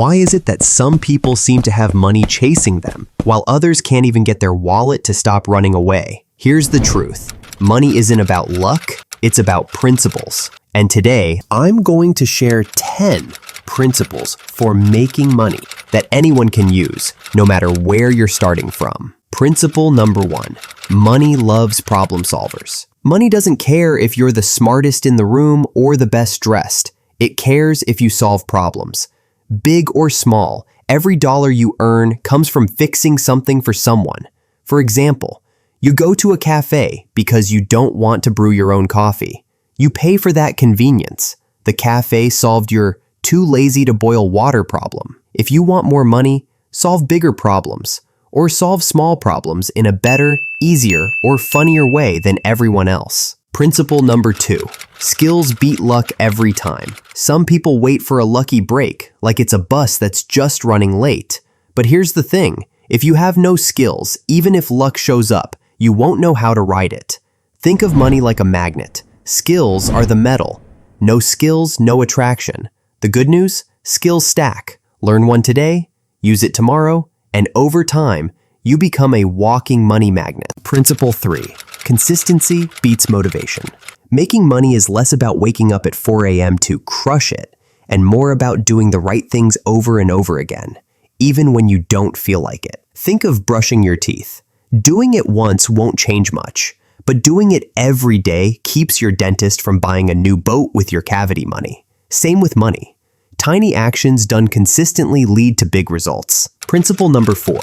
Why is it that some people seem to have money chasing them, while others can't even get their wallet to stop running away? Here's the truth. Money isn't about luck, it's about principles. And today, I'm going to share 10 principles for making money that anyone can use, no matter where you're starting from. Principle number 1, money loves problem solvers. Money doesn't care if you're the smartest in the room or the best dressed. It cares if you solve problems. Big or small, every dollar you earn comes from fixing something for someone. For example, you go to a cafe because you don't want to brew your own coffee. You pay for that convenience. The cafe solved your too lazy to boil water problem. If you want more money, solve bigger problems, or solve small problems in a better, easier, or funnier way than everyone else. Principle number 2, skills beat luck every time. Some people wait for a lucky break, like it's a bus that's just running late. But here's the thing, if you have no skills, even if luck shows up, you won't know how to ride it. Think of money like a magnet. Skills are the metal. No skills, no attraction. The good news? Skills stack. Learn one today, use it tomorrow, and over time, you become a walking money magnet. Principle 3, consistency beats motivation. Making money is less about waking up at 4 a.m. to crush it, and more about doing the right things over and over again, even when you don't feel like it. Think of brushing your teeth. Doing it once won't change much, but doing it every day keeps your dentist from buying a new boat with your cavity money. Same with money. Tiny actions done consistently lead to big results. Principle number 4,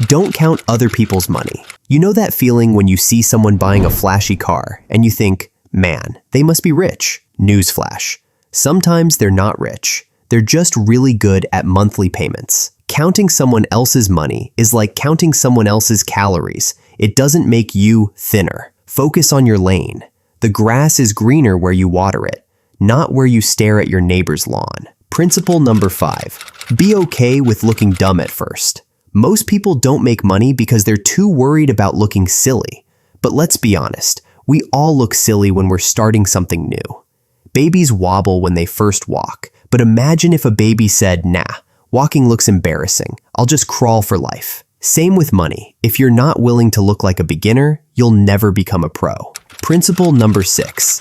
don't count other people's money. You know that feeling when you see someone buying a flashy car and you think, man, they must be rich. Newsflash. Sometimes they're not rich. They're just really good at monthly payments. Counting someone else's money is like counting someone else's calories. It doesn't make you thinner. Focus on your lane. The grass is greener where you water it, not where you stare at your neighbor's lawn. Principle number 5, be okay with looking dumb at first. Most people don't make money because they're too worried about looking silly. But let's be honest, we all look silly when we're starting something new. Babies wobble when they first walk, but imagine if a baby said, nah, walking looks embarrassing, I'll just crawl for life. Same with money. If you're not willing to look like a beginner, you'll never become a pro. Principle number 6,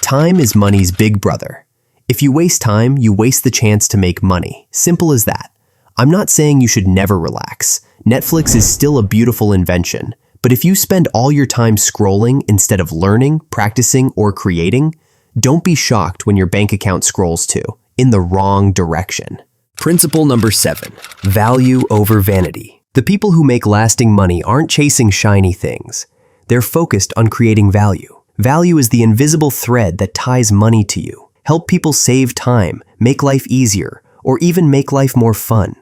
time is money's big brother. If you waste time, you waste the chance to make money. Simple as that. I'm not saying you should never relax. Netflix is still a beautiful invention, but if you spend all your time scrolling instead of learning, practicing, or creating, don't be shocked when your bank account scrolls too, in the wrong direction. Principle number 7, value over vanity. The people who make lasting money aren't chasing shiny things. They're focused on creating value. Value is the invisible thread that ties money to you. Help people save time, make life easier, or even make life more fun.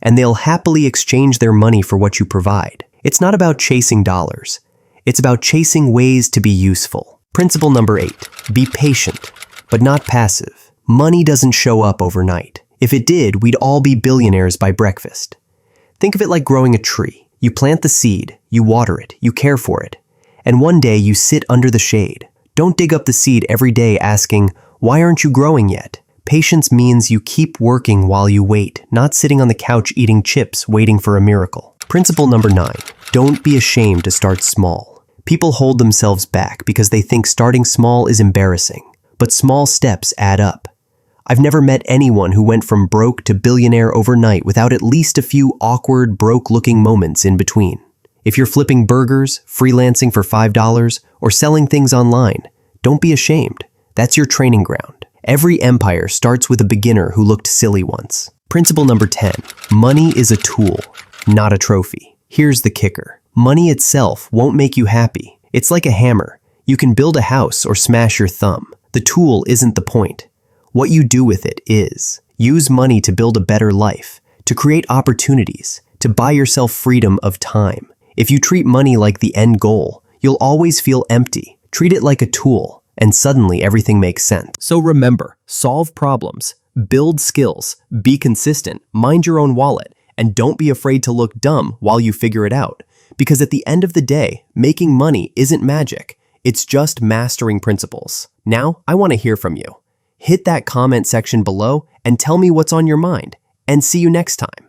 And they'll happily exchange their money for what you provide. It's not about chasing dollars. It's about chasing ways to be useful. Principle number 8, be patient, but not passive. Money doesn't show up overnight. If it did, we'd all be billionaires by breakfast. Think of it like growing a tree. You plant the seed, you water it, you care for it. And one day you sit under the shade. Don't dig up the seed every day asking, why aren't you growing yet? Patience means you keep working while you wait, not sitting on the couch eating chips waiting for a miracle. Principle number 9, don't be ashamed to start small. People hold themselves back because they think starting small is embarrassing, but small steps add up. I've never met anyone who went from broke to billionaire overnight without at least a few awkward, broke-looking moments in between. If you're flipping burgers, freelancing for $5, or selling things online, don't be ashamed. That's your training ground. Every empire starts with a beginner who looked silly once. Principle number 10, money is a tool, not a trophy. Here's the kicker. Money itself won't make you happy. It's like a hammer. You can build a house or smash your thumb. The tool isn't the point. What you do with it is. Use money to build a better life, to create opportunities, to buy yourself freedom of time. If you treat money like the end goal, you'll always feel empty. Treat it like a tool, and suddenly everything makes sense. So remember, solve problems, build skills, be consistent, mind your own wallet, and don't be afraid to look dumb while you figure it out. Because at the end of the day, making money isn't magic. It's just mastering principles. Now, I want to hear from you. Hit that comment section below and tell me what's on your mind. and see you next time.